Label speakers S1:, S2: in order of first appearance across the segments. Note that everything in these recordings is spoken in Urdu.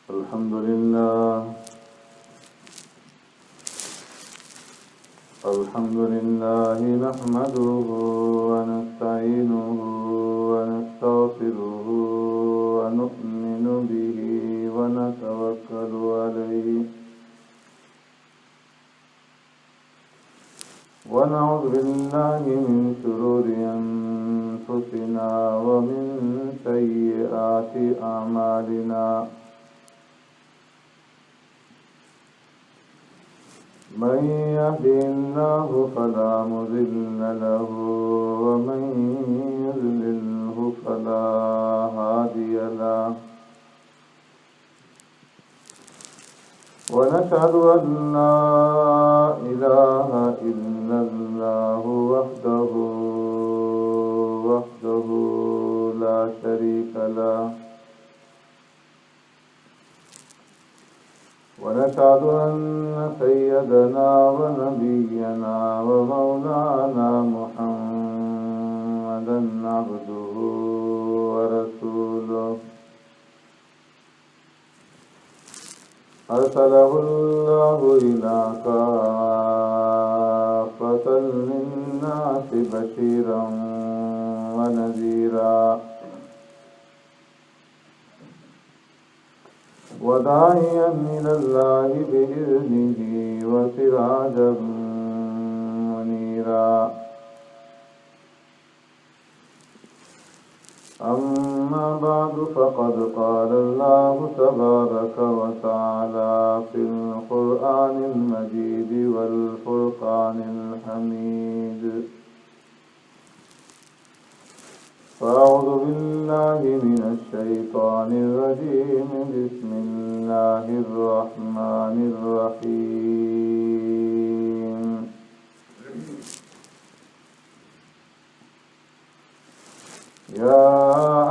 S1: الحمد لله نحمده ونستعينه ونستغفره ونؤمن به ونتوكل عليه ونعوذ بالله من شرور أنفسنا ومن سيئات أعمالنا من يهده الله فلا مضل له ومن يضلله فلا هادي له ونشهد أن لا إله إلا الله وحده لا شريك له ونشهد أن سيدنا ونبينا ومولانا محمدا عبده ورسوله أرسله الله إلى كافة للناس بشيرا ونذيرا وداعيا إلى الله بإذنه وسراجا منيرا أما بعد فقد قال الله تبارك وتعالى في القرآن المجيد والفرقان الحميد فأعوذ بالله من الشيطان الرجيم بسم الله الرحمن الرحيم يا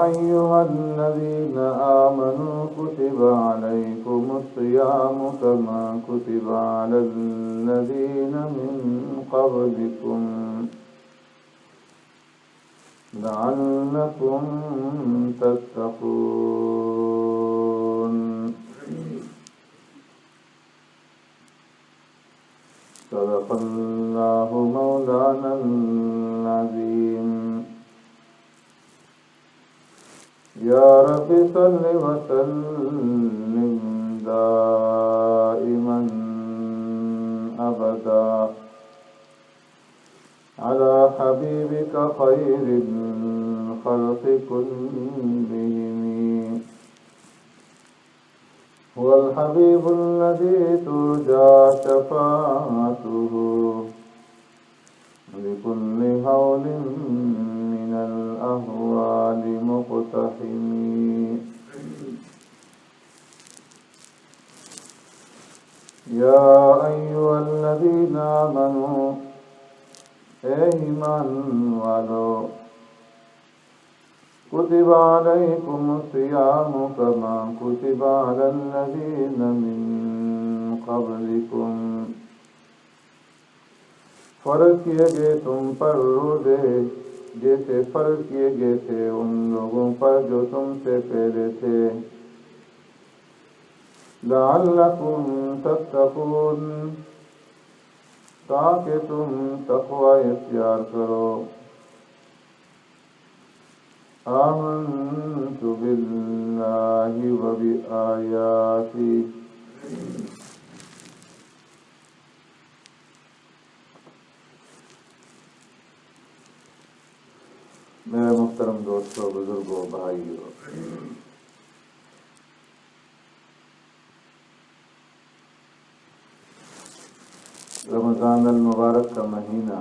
S1: أيها الذين آمنوا كتب عليكم الصيام كما كتب على الذين من قبلكم لعلكم تتقون صدق الله مولانا العظيم يا رب صل وسلم دائما أبدا على حبيبك خير الخلق كلهم هو الحبيب الذي ترجى شفاعته لكل هول من الأهوال مقتحم يا أيها الذين آمنوا ایمان والو کتب علیکم الصیام کما کتب علی الذین من قبلکم فرض کیے گئے تم پر روزے جیسے فرض کیے گئے تھے ان لوگوں پر جو تم سے پہلے تھے لعلکم تتقون تاکہ تم تقوی اختیار کرو آمنت باللہ و بآیاتی میرے محترم دوستوں بزرگوں بھائیوں رمضان المبارک کا مہینہ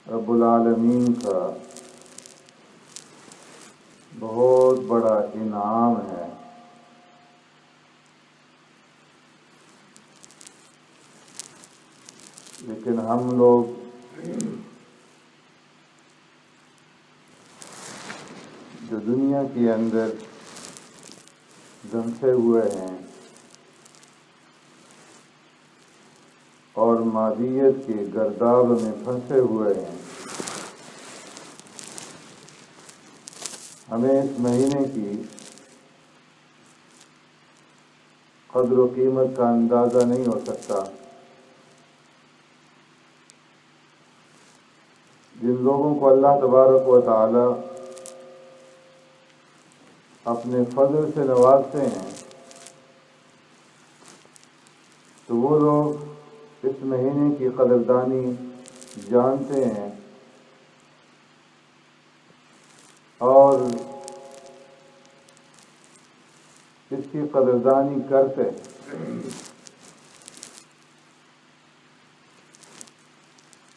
S1: رب العالمین کا بہت بڑا انعام ہے لیکن ہم لوگ جو دنیا کے اندر دھنسے ہوئے ہیں اور مادیت کے گرداب میں پھنسے ہوئے ہیں ہمیں اس مہینے کی قدر و قیمت کا اندازہ نہیں ہو سکتا۔ جن لوگوں کو اللہ تبارک و تعالی اپنے فضل سے نوازتے ہیں تو وہ لوگ اس مہینے کی قدردانی جانتے ہیں اور اس کی قدردانی کرتے ہیں۔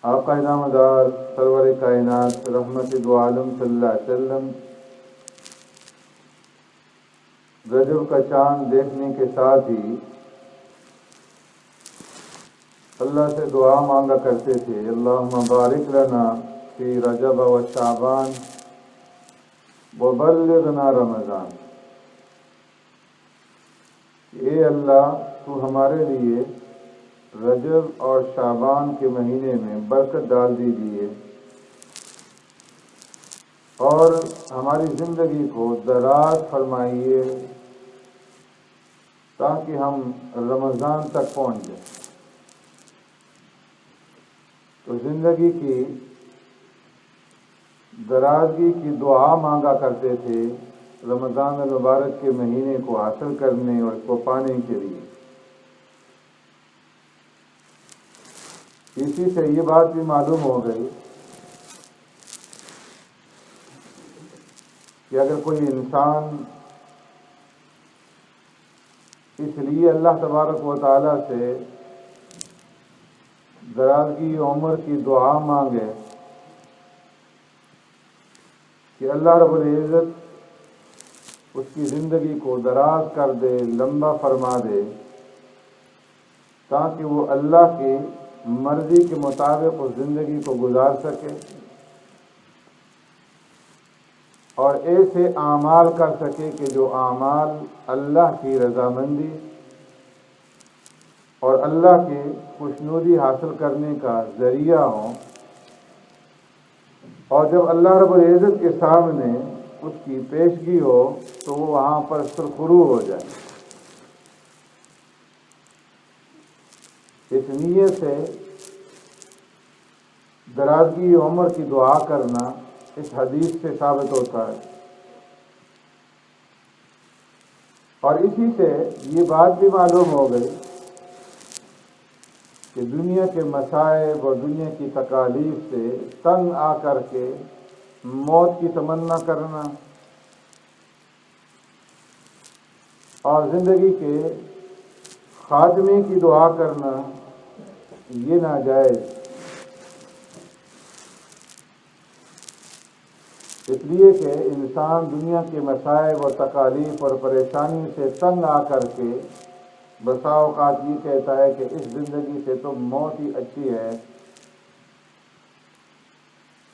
S1: آقا نامدار سرور کائنات رحمت دو عالم صلی اللہ علیہ وسلم رجب کا چاند دیکھنے کے ساتھ ہی اللہ سے دعا مانگا کرتے تھے، اللہم بارک لنا فی رجب و شعبان وبلغنا رمضان۔ اے اللہ تو ہمارے لیے رجب اور شعبان کے مہینے میں برکت ڈال دیجیے اور ہماری زندگی کو دراز فرمائیے تاکہ ہم رمضان تک پہنچ جائیں۔ تو زندگی کی درازگی کی دعا مانگا کرتے تھے رمضان المبارک کے مہینے کو حاصل کرنے اور اس کو پانے کے لیے۔ اسی سے یہ بات بھی معلوم ہو گئی کہ اگر کوئی انسان اس لیے اللہ تبارک و تعالیٰ سے درازگی عمر کی دعا مانگے کہ اللہ رب العزت اس کی زندگی کو دراز کر دے، لمبا فرما دے، تاکہ وہ اللہ کی مرضی کے مطابق اس زندگی کو گزار سکے اور ایسے اعمال کر سکے کہ جو اعمال اللہ کی رضامندی اور اللہ کی خوشنودی حاصل کرنے کا ذریعہ ہوں، اور جب اللہ رب العزت کے سامنے اس کی پیشگی ہو تو وہ وہاں پر سرخرو ہو جائے۔ اس نیت سے درازگی عمر کی دعا کرنا اس حدیث سے ثابت ہوتا ہے، اور اسی سے یہ بات بھی معلوم ہو گئی کہ دنیا کے مصائب اور دنیا کی تکالیف سے تنگ آ کر کے موت کی تمنا کرنا اور زندگی کے خاتمے کی دعا کرنا یہ ناجائز، اس لیے کہ انسان دنیا کے مصائب اور تکالیف اور پریشانی سے تنگ آ کر کے بسا اوقات یہ کہتا ہے کہ اس زندگی سے تو موت ہی اچھی ہے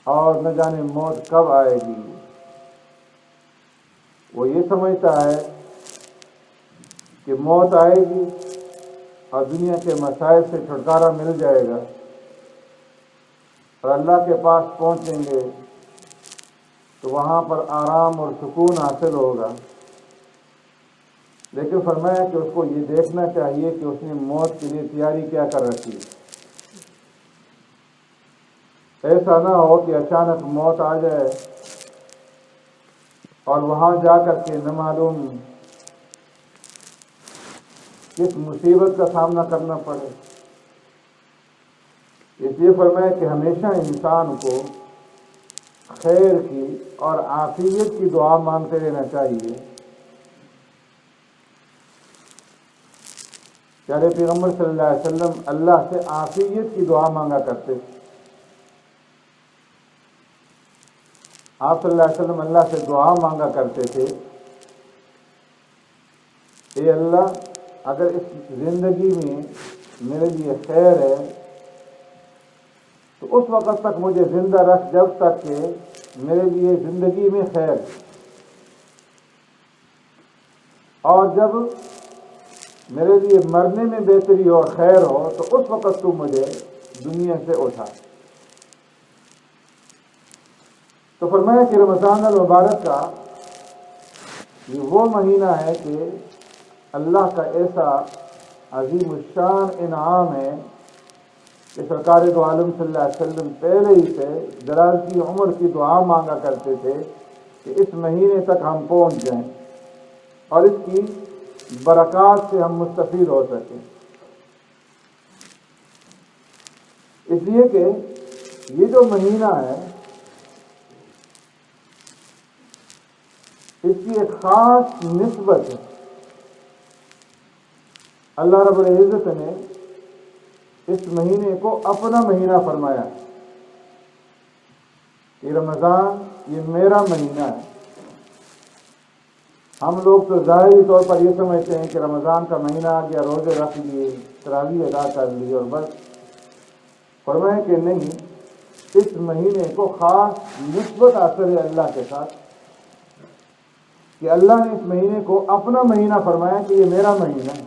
S1: اور نہ جانے موت کب آئے گی۔ وہ یہ سمجھتا ہے کہ موت آئے گی اور دنیا کے مسائل سے چھٹکارا مل جائے گا اور اللہ کے پاس پہنچیں گے تو وہاں پر آرام اور سکون حاصل ہوگا، لیکن فرمایا کہ اس کو یہ دیکھنا چاہیے کہ اس نے موت کے لیے تیاری کیا کر رکھی ہے۔ ایسا نہ ہو کہ اچانک موت آ جائے اور وہاں جا کر کے نہ معلوم کس مصیبت کا سامنا کرنا پڑے۔ اس لیے فرمایا کہ ہمیشہ انسان کو خیر کی اور عافیت کی دعا مانگتے رہنا چاہیے۔ پیارے پیغمبر صلی اللہ علیہ وسلم اللہ سے عافیت کی دعا مانگا کرتے تھے۔ آپ صلی اللہ علیہ وسلم اللہ سے دعا مانگا کرتے تھے، اے اللہ اگر اس زندگی میں میرے لیے خیر ہے تو اس وقت تک مجھے زندہ رکھ جب تک کہ میرے لیے زندگی میں خیر ہے، اور جب میرے لیے مرنے میں بہتری اور خیر ہو تو اس وقت تو مجھے دنیا سے اٹھا۔ تو فرمایا کہ رمضان المبارک کا یہ وہ مہینہ ہے کہ اللہ کا ایسا عظیم الشان انعام ہے کہ سرکار دو عالم صلی اللہ علیہ وسلم پہلے ہی سے درازی عمر کی دعا مانگا کرتے تھے کہ اس مہینے تک ہم پہنچ جائیں اور اس کی برکات سے ہم مستفید ہو سکیں، اس لیے کہ یہ جو مہینہ ہے اس کی ایک خاص نسبت ہے۔ اللہ رب العزت نے اس مہینے کو اپنا مہینہ فرمایا کہ رمضان یہ میرا مہینہ ہے۔ ہم لوگ تو ظاہری طور پر یہ سمجھتے ہیں کہ رمضان کا مہینہ آ گیا، روزے رکھ لیے، تراویح ادا کر لی اور بس۔ فرمایا کہ نہیں، اس مہینے کو خاص نسبت حاصل ہے اللہ کے ساتھ کہ اللہ نے اس مہینے کو اپنا مہینہ فرمایا کہ یہ میرا مہینہ ہے۔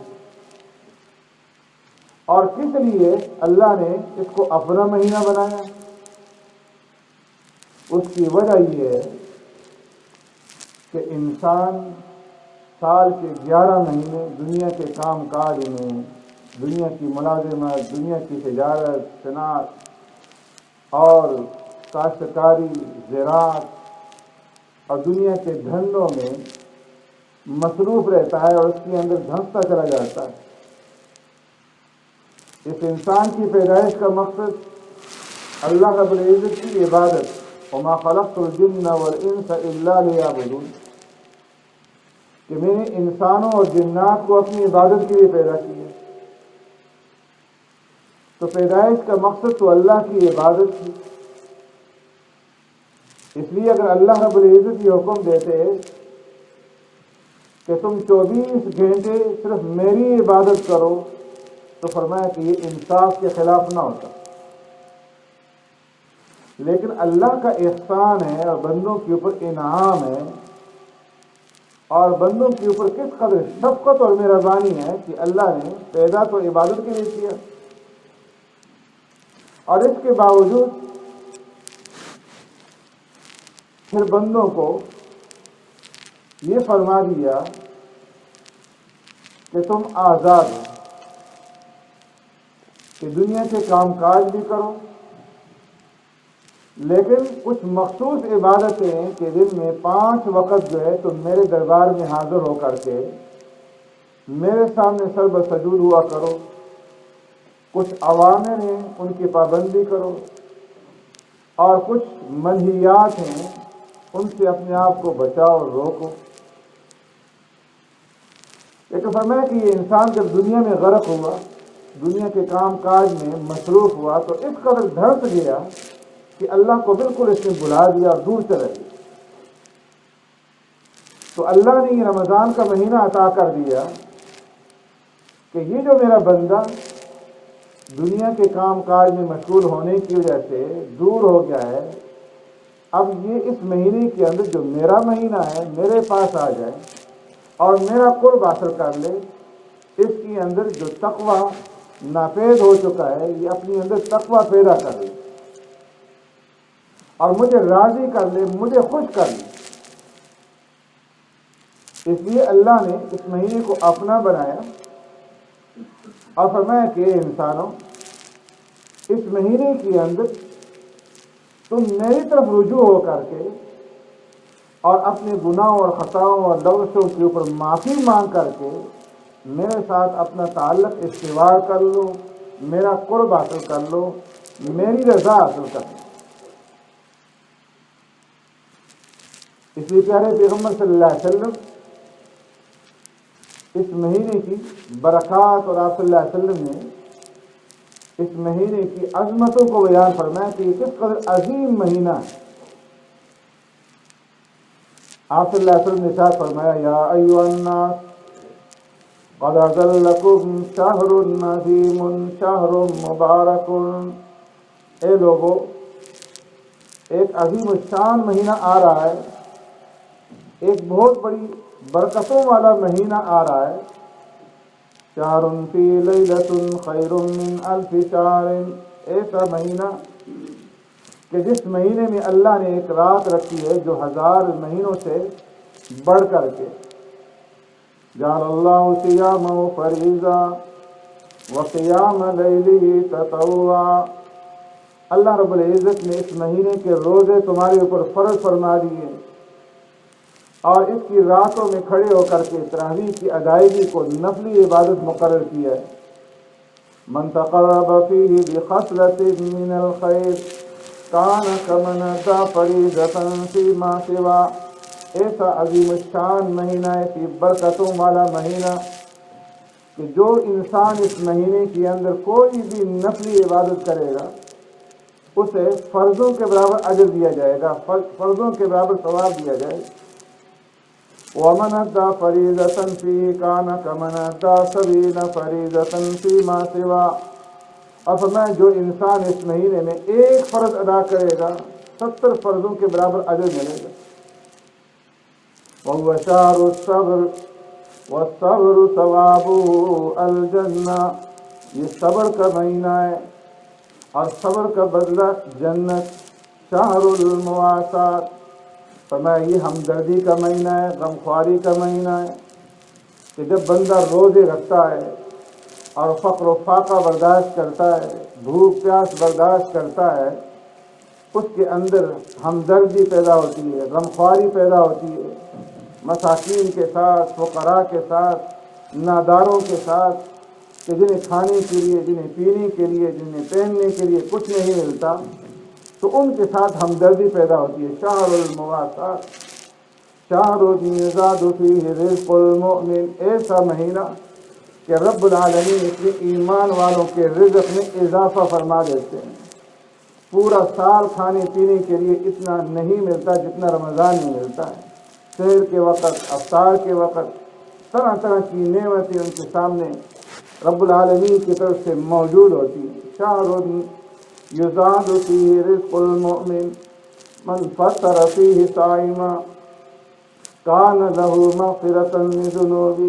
S1: اور کس لیے اللہ نے اس کو اپنا مہینہ بنایا؟ اس کی وجہ یہ ہے کہ انسان سال کے 11 مہینے دنیا کے کام کاج میں، دنیا کی ملازمت، دنیا کی تجارت، صنعت اور کاشتکاری، زراعت اور دنیا کے دھندوں میں مصروف رہتا ہے اور اس کے اندر دھنستا چلا جاتا ہے۔ اس انسان کی پیدائش کا مقصد اللہ رب العزت کی عبادت، وما خلقت الجن والانس الا لیعبدون، کہ میں نے انسانوں اور جنات کو اپنی عبادت کے لیے پیدا کیا۔ تو پیدائش کا مقصد تو اللہ کی عبادت تھی، اس لیے اگر اللہ رب العزت یہ حکم دیتے کہ تم 24 گھنٹے صرف میری عبادت کرو تو فرمایا کہ یہ انصاف کے خلاف نہ ہوتا۔ لیکن اللہ کا احسان ہے اور بندوں کے اوپر انعام ہے اور بندوں کے اوپر کس قدر شفقت اور مہربانی ہے کہ اللہ نے پیدا تو عبادت کے لیے کیا اور اس کے باوجود پھر بندوں کو یہ فرما دیا کہ تم آزاد ہو، کہ دنیا کے کام کاج بھی کرو، لیکن کچھ مخصوص عبادتیں ہیں کہ دن میں 5 وقت جو ہے تم میرے دربار میں حاضر ہو کر کے میرے سامنے سر بسجود ہوا کرو۔ کچھ اوامر ہیں ان کی پابندی کرو اور کچھ منہیات ہیں ان سے اپنے آپ کو بچاؤ اور روکو۔ لیکن فرمایا کہ یہ انسان جب دنیا میں غرق ہوا، دنیا کے کام کاج میں مصروف ہوا تو اس قدر دھنس گیا کہ اللہ کو بالکل اس نے بلا دیا اور دور چلا گیا۔ تو اللہ نے یہ رمضان کا مہینہ عطا کر دیا کہ یہ جو میرا بندہ دنیا کے کام کاج میں مشغول ہونے کی وجہ سے دور ہو گیا ہے، اب یہ اس مہینے کے اندر جو میرا مہینہ ہے میرے پاس آ جائے اور میرا قرب حاصل کر لے، اس کے اندر جو تقوی ناپید ہو چکا ہے یہ اپنی اندر تقوی پیدا کر لے اور مجھے راضی کر لے، مجھے خوش کر لے۔ اس لیے اللہ نے اس مہینے کو اپنا بنایا اور فرمایا کہ انسانوں اس مہینے کے اندر تم میری طرف رجوع ہو کر کے اور اپنے گناہوں اور خطاؤں اور لغزشوں کے اوپر معافی مانگ کر کے میرے ساتھ اپنا تعلق استوار کر لو، میرا قرب حاصل کر لو، میری رضا حاصل کر لو۔ اس لیے پیارے پیغمبر صلی اللہ علیہ وسلم اس مہینے کی برکات اور آپ صلی اللہ علیہ وسلم نے اس مہینے کی عظمتوں کو بیان فرمایا کہ یہ کس قدر عظیم مہینہ ہے۔ آپ صلی اللہ علیہ وسلم نے ارشاد فرمایا یا ایھا الناس قد اذلکم شہر عظیم شہر مبارک، اے لوگو ایک عظیم الشان مہینہ آ رہا ہے، ایک بہت بڑی برکتوں والا مہینہ آ رہا ہے۔ شہر فی لیلۃ خیر من الف شہر، ایسا مہینہ کہ جس مہینے میں اللہ نے ایک رات رکھی ہے جو 1000 مہینوں سے بڑھ کر کے جعل اللہ صیامہ فریضہ وقیام لیلہ تطوعا، اللہ رب العزت نے اس مہینے کے روزے تمہارے اوپر فرض فرما دیے اور اس کی راتوں میں کھڑے ہو کر کے تراویح کی ادائیگی کو نفلی عبادت مقرر کیا ہے۔ من تقرب فیہ بخصلۃ من الخیر کان کمن ادی فریضۃ فیما سوا، ایسا عظیم الشان مہینہ ہے، فی برکتوں والا مہینہ کہ جو انسان اس مہینے کے اندر کوئی بھی نفلی عبادت کرے گا اسے فرضوں کے برابر اجر دیا جائے گا، فرضوں کے برابر ثواب دیا جائے گا۔ وَمَنْ أَدَّى فَرِيضَةً فِيهِ كَانَ كَمَنْ أَدَّى 70 فَرِيضَةً فِيمَا سِوَى، اور فرمایا جو انسان اس مہینے میں ایک فرض ادا کرے گا 70 فرضوں کے برابر اجر ملے گا۔ وَهُوَ شَهْرُ الصَّبْرِ وَالصَّبْرُ ثَوَابُهُ الْجَنَّةُ، یہ صبر کا مہینہ ہے اور صبر کا بدلہ جنت۔ شہر المواسات، فرمایا یہ ہمدردی کا مہینہ ہے، غمخواری کا مہینہ ہے کہ جب بندہ روزے رکھتا ہے اور فقر و فاقہ برداشت کرتا ہے، بھوک پیاس برداشت کرتا ہے، اس کے اندر ہمدردی پیدا ہوتی ہے، غمخواری پیدا ہوتی ہے مساکین کے ساتھ، فقراء کے ساتھ، ناداروں کے ساتھ کہ جنہیں کھانے کے لیے، جنہیں پینے کے لیے، جنہیں پہننے کے لیے کچھ نہیں ملتا، تو ان کے ساتھ ہمدردی پیدا ہوتی ہے۔ شہر المواسات، شہر یزاد فیہ رزق المؤمن، ایسا مہینہ کہ رب العالمین اس میں ایمان والوں کے رزق میں اضافہ فرما دیتے ہیں۔ پورا سال کھانے پینے کے لیے اتنا نہیں ملتا جتنا رمضان میں ملتا ہے۔ سحر کے وقت، افطار کے وقت طرح طرح کی نعمتیں ان کے سامنے رب العالمین کی طرف سے موجود ہوتی ہیں۔ شہر یزاد فیہ رزق المؤمن من فطر فیہ صائما کان لہ مغفرۃ من ذنوبہ،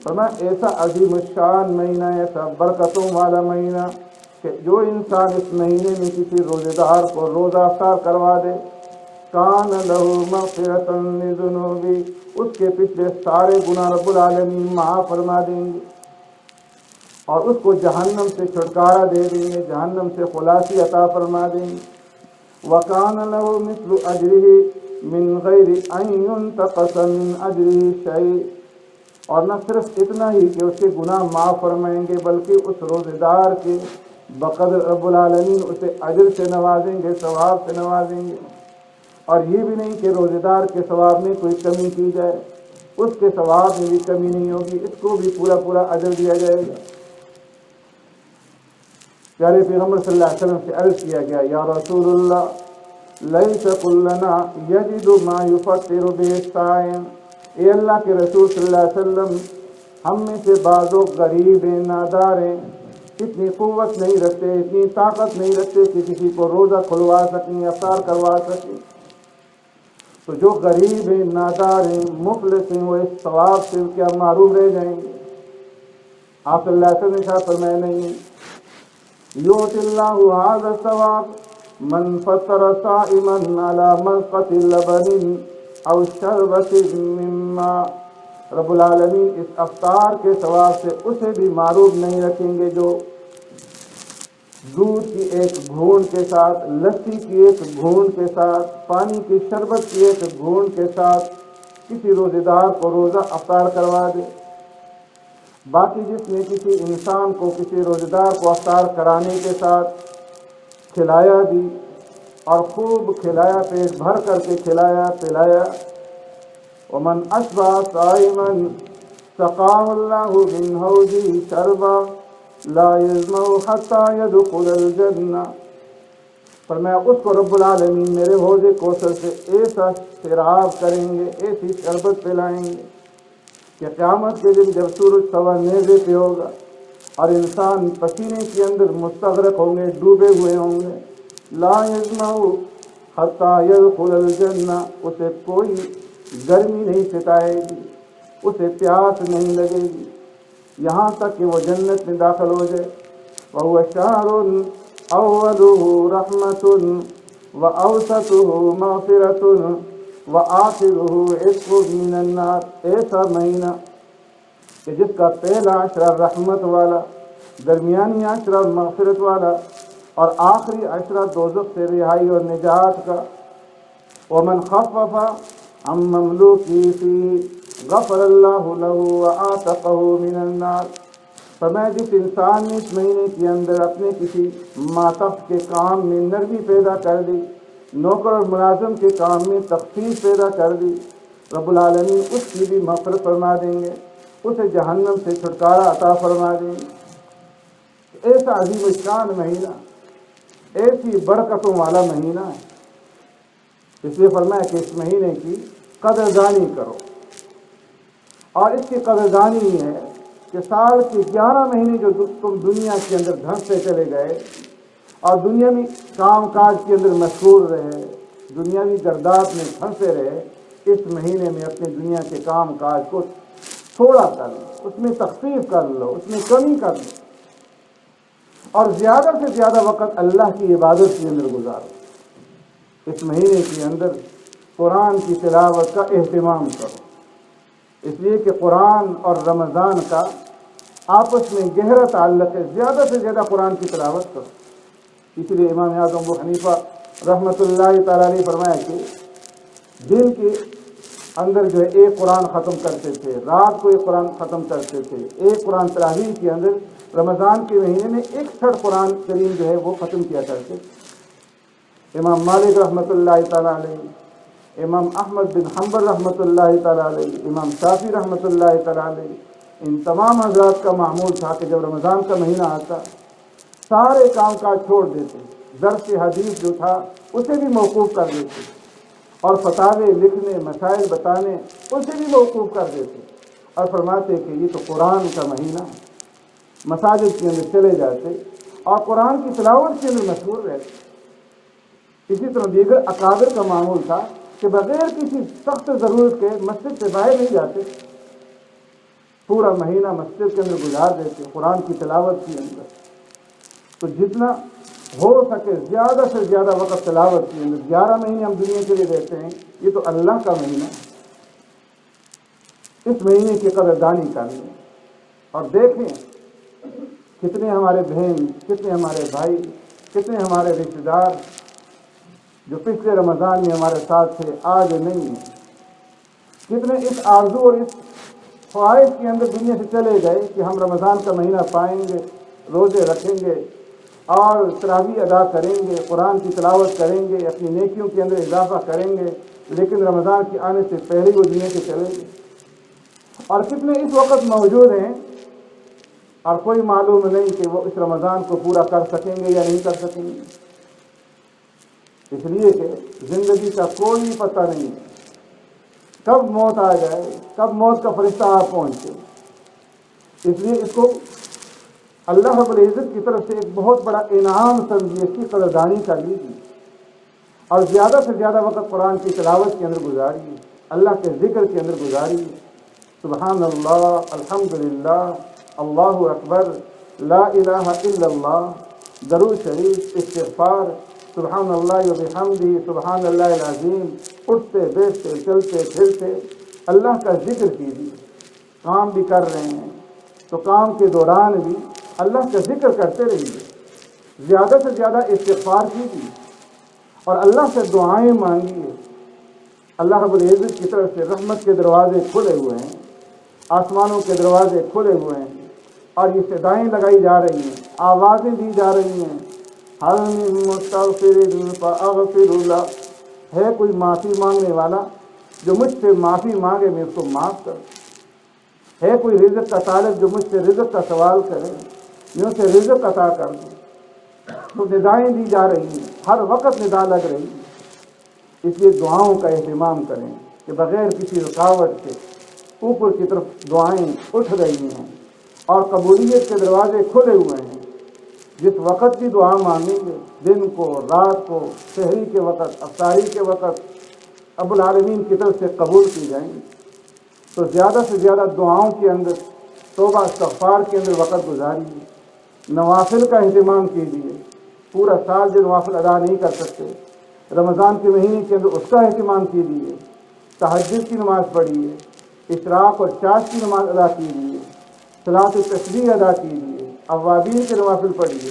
S1: فرمایا ایسا عظیم الشان مہینہ ہے، ایسا برکتوں والا مہینہ کہ جو انسان اس مہینے میں کسی روزے دار کو روزہ افطار کروا دے، کان لہ مغفرۃ من ذنوبہ، اس کے پچھلے سارے گناہ رب العالمین معاف فرما دیں گے اور اس کو جہنم سے چھٹکارا دے دیں گے، جہنم سے خلاصی عطا فرما دیں گے۔ وَكَانَ لَهُ مِثْلُ أَجْرِهِ مِنْ غَيْرِ أَنْ يُنْتَقَصَ مِنْ أَجْرِهِ شَيْءٍ، اور نہ صرف اتنا ہی کہ اس کے گناہ معاف فرمائیں گے بلکہ اس روزے دار کے بقدر رب العالمین اسے اجر سے نوازیں گے، ثواب سے نوازیں گے، اور یہ بھی نہیں کہ روزے دار کے ثواب میں کوئی کمی کی جائے، اس کے ثواب میں بھی کمی نہیں ہوگی، اس کو بھی پورا پورا اجر دیا جائے گا۔ پیارے پیغمبر صلی اللہ علیہ وسلم سے عرض کیا گیا، یا رسول اللہ لیس کلنا یجد ما یفطر بہ الصائم، اے اللہ کے رسول صلی اللہ علیہ وسلم، ہم میں سے بعض لوگ غریب ہیں، نادار ہیں، اتنی قوت نہیں رکھتے، اتنی طاقت نہیں رکھتے کہ کسی کو روزہ کھلوا سکیں، افطار کروا سکیں، تو جو غریب ہیں، نادار ہیں، مفلس ہیں، وہ اس ثواب سے کیا محروم رہ جائیں گے؟ آپ صلی اللہ علیہ وسلم نے کہا، فرمایا نہیں، یؤتی اللہ ھذا الثواب من فطر صائما علی مسقۃ لبن او شربۃ من ماء، رب العالمین اس افطار کے ثواب سے اسے بھی معروف نہیں رکھیں گے جو دودھ کی ایک گھونٹ کے ساتھ، لسی کی ایک گھونٹ کے ساتھ، پانی کی شربت کی ایک گھونٹ کے ساتھ کسی روزے دار کو روزہ افطار کروا دے۔ باقی جس نے کسی انسان کو، کسی روزے دار کو افطار کرانے کے ساتھ کھلایا بھی اور خوب کھلایا، پیٹ بھر کر کے کھلایا پلایا، ومن اشبع صائما سقاہ اللہ من حوضہ شربا لا یظمأ حتی یدخل الجنہ، فرمایا اس کو رب العالمین میرے حوض کوثر سے ایسا شراب کریں گے، ایسی شربت پلائیں گے کہ قیامت کے دن جب سورج سوا نیزے پہ ہوگا اور انسان پسینے کے اندر مستغرق ہوں گے، ڈوبے ہوئے ہوں گے، لا یظمأ حتی یدخل الجنہ، اسے کوئی گرمی نہیں ستائے گی، اسے پیاس نہیں لگے گی یہاں تک کہ وہ جنت میں داخل ہو جائے۔ وَهُوَ شَهْرٌ أَوَّلُهُ رَحْمَةٌ وَأَوْسَطُهُ مَغْفِرَةٌ وَآخِرُهُ عِتْقٌ مِّنَ النَّارِ، ایسا مہینہ کہ جس کا پہلا عشرہ رحمت والا، درمیانی عشرہ مغفرت والا، اور آخری عشرہ دوزخ سے رہائی اور نجات کا۔ ومن خفف عن مملوکه غفر اللہ له وآتقه من النار۔ فرمایا جس انسان نے اس مہینے کے اندر اپنے کسی ماتحت کے کام میں نرمی پیدا کر دی، نوکر اور ملازم کے کام میں تخفیف پیدا کر دی، رب العالمین اس کی بھی مغفرت فرما دیں گے، اسے جہنم سے چھٹکارا عطا فرما دیں گے۔ ایسا عظیم الشان مہینہ، ایسی برکتوں والا مہینہ ہے، اس لیے فرمایا کہ اس مہینے کی قدردانی کرو۔ اور اس کی قدردانی یہ ہے کہ سال کے 11 مہینے جو تم دنیا کے اندر دھنستے چلے گئے اور دنیاوی کام کاج کے اندر مشغول رہے، دنیاوی گردات میں پھنسے رہے، اس مہینے میں اپنے دنیا کے کام کاج کو تھوڑا کر لو، اس میں تخفیف کر لو، اس میں کمی کر لو، اور زیادہ سے زیادہ وقت اللہ کی عبادت کے اندر گزارو۔ اس مہینے کے اندر قرآن کی تلاوت کا اہتمام کرو، اس لیے کہ قرآن اور رمضان کا آپس میں گہرا تعلق ہے۔ زیادہ سے زیادہ قرآن کی تلاوت کرو۔ اس لیے امام اعظم ابو حنیفہ رحمۃ اللہ تعالیٰ علیہ فرمایا کہ دن کے اندر جو ہے ایک قرآن ختم کرتے تھے، رات کو ایک قرآن ختم کرتے تھے، ایک قرآن تراویح کے اندر رمضان کے مہینے میں 61 قرآن کریم جو ہے وہ ختم کیا کرتے تھے۔ امام مالک رحمۃ اللہ تعالیٰ علیہ، امام احمد بن حنبل رحمۃ اللہ تعالیٰ علیہ، امام شافعی رحمۃ اللہ تعالیٰ علیہ، ان تمام حضرات کا معمول تھا کہ جب رمضان کا مہینہ آتا سارے کام کاج چھوڑ دیتے، درس حدیث جو تھا اسے بھی موقوف کر دیتے، اور فتاوے لکھنے، مسائل بتانے اسے بھی موقوف کر دیتے، اور فرماتے کہ یہ تو قرآن کا مہینہ، مساجد کے اندر چلے جاتے اور قرآن کی تلاوت کے اندر مشغول رہتے۔ اسی طرح دیگر اکابر کا معمول تھا کہ بغیر کسی سخت ضرورت کے مسجد سے باہر نہیں جاتے، پورا مہینہ مسجد کے اندر گزار دیتے قرآن کی تلاوت کے اندر۔ تو جتنا ہو سکے زیادہ سے زیادہ وقت تلاوت کے اندر، 11 مہینے ہم دنیا کے لیے رہتے ہیں، یہ تو اللہ کا مہینہ ہے، اس مہینے کی قدردانی کر لیں اور دیکھیں کتنے ہمارے بہن، کتنے ہمارے بھائی، کتنے ہمارے رشتہ دار جو پچھلے رمضان میں ہمارے ساتھ تھے آج نہیں ہیں، کتنے اس آرزو اور اس خواہش کے اندر دنیا سے چلے گئے کہ ہم رمضان کا مہینہ پائیں گے، روزے رکھیں گے اور تراویح ادا کریں گے، قرآن کی تلاوت کریں گے، اپنی نیکیوں کے اندر اضافہ کریں گے، لیکن رمضان کے آنے سے پہلے وہ دنیا سے چلیں گے۔ اور کتنے اس وقت موجود ہیں اور کوئی معلوم نہیں کہ وہ اس رمضان کو پورا کر سکیں گے یا نہیں کر سکیں گے، اس لیے کہ زندگی کا کوئی پتہ نہیں ہے، کب موت آ جائے، کب موت کا فرشتہ آپ پہنچے۔ اس لیے اس کو اللہ رب العزت کی طرف سے ایک بہت بڑا انعام سمجھیے، اس کی قدردانی کر لیجیے اور زیادہ سے زیادہ وقت قرآن کی تلاوت کے اندر گزاریے، اللہ کے ذکر کے اندر گزاریے۔ سبحان اللہ، الحمدللہ، اللہ اکبر، لا الہ الا اللہ، درود شریف، استغفار، سبحان اللہ وبحمدہ، سبحان اللہ العظیم، اٹھتے بیٹھتے چلتے پھرتے اللہ کا ذکر کیجیے۔ کام بھی کر رہے ہیں تو کام کے دوران بھی اللہ کا ذکر کرتے رہیے، زیادہ سے زیادہ استغفار کیجیے اور اللہ سے دعائیں مانگیے۔ اللہ رب العزت کی طرف سے رحمت کے دروازے کھلے ہوئے ہیں، آسمانوں کے دروازے کھلے ہوئے ہیں اور یہ صدائیں لگائی جا رہی ہیں، آوازیں دی جا رہی ہیں، حل من مستغفر فاغفر له، ہے کوئی معافی مانگنے والا جو مجھ سے معافی مانگے میں اس کو معاف کروں، ہے کوئی رزق کا طالب جو مجھ سے رزق کا سوال کرے میں اسے رزق عطا کر دوں۔ تو ندائیں دی جا رہی ہیں، ہر وقت ندا لگ رہی ہے، اس لیے دعاؤں کا اہتمام کریں کہ بغیر کسی رکاوٹ کے اوپر کی طرف دعائیں اٹھ رہی ہیں اور قبولیت کے دروازے کھلے ہوئے ہیں۔ جس وقت بھی دعا مانگیں گے، دن کو، رات کو، سحری کے وقت، افطاری کے وقت، رب العالمین کی طرف سے قبول کی جائیں گی۔ تو زیادہ سے زیادہ دعاؤں کے اندر، توبہ استغفار کے اندر وقت گزاریے، نوافل کا اہتمام کیجیے، پورا سال جو نوافل ادا نہیں کر سکتے رمضان کے مہینے کے اندر اس کا اہتمام کیجیے، تہجد کی نماز پڑھیے، اشراق اور چاش کی نماز ادا کیجیے، صلاۃ التسبیح ادا کیجیے، اوابین کے نوافل پڑھیے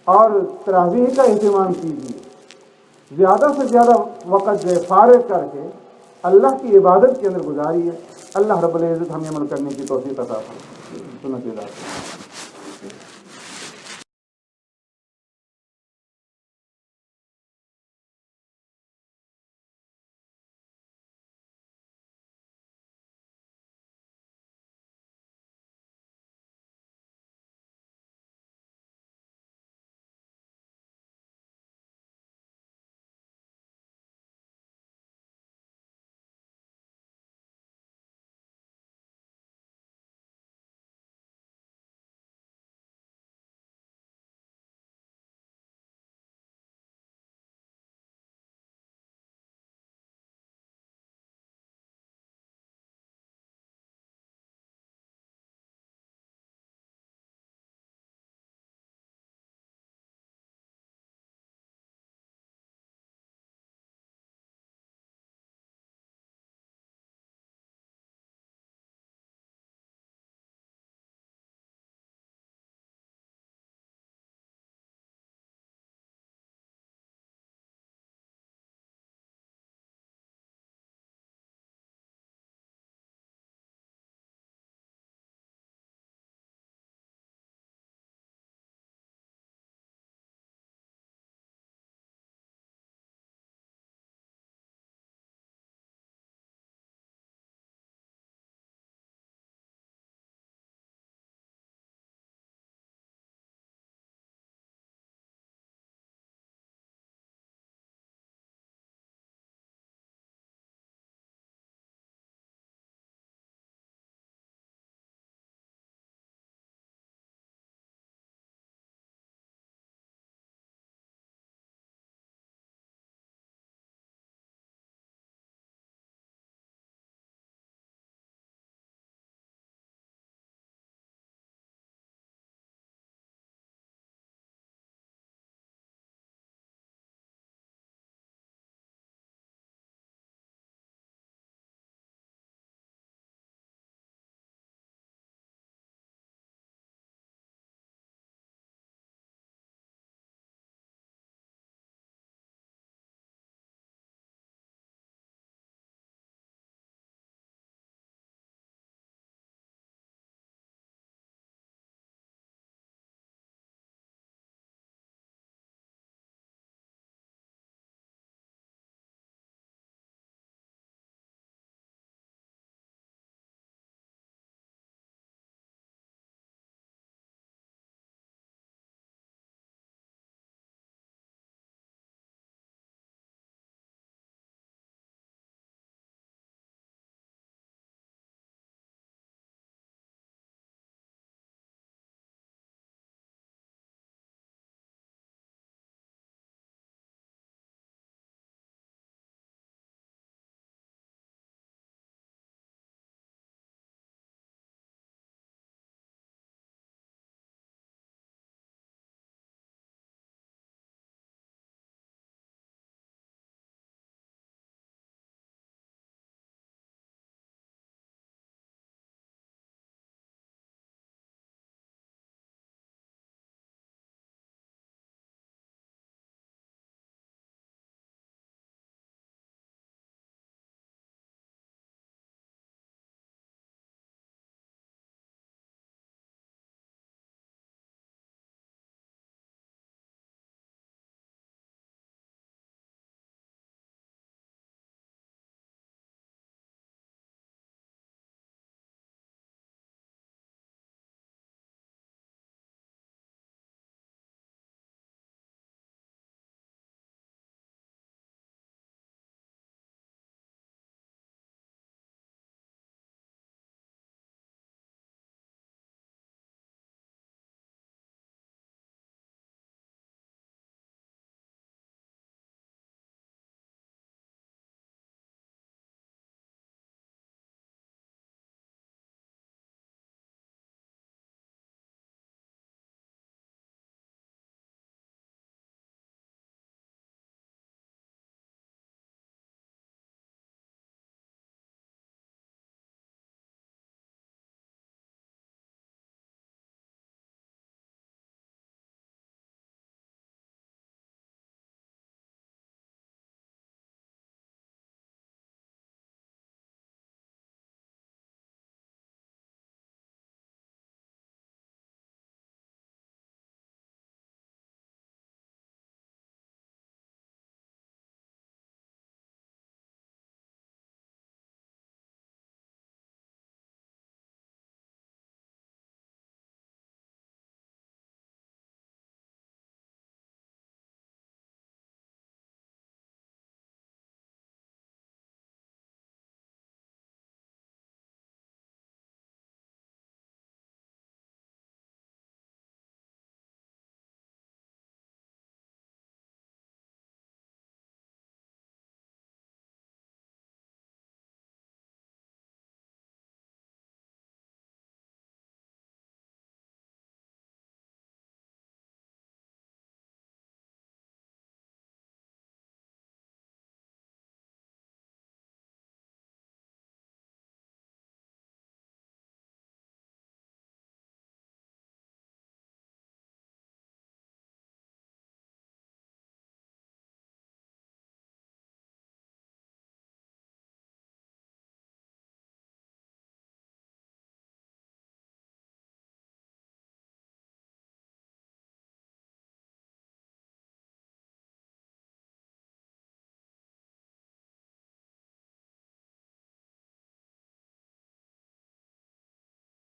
S1: اور تراویح کا اہتمام کیجیے۔ زیادہ سے زیادہ وقت جو ہے فارغ کر کے اللہ کی عبادت کے اندر گزاریے۔ اللہ رب العزت ہمیں عمل کرنے کی توفیق عطا فرمائے۔ سنت اللہ۔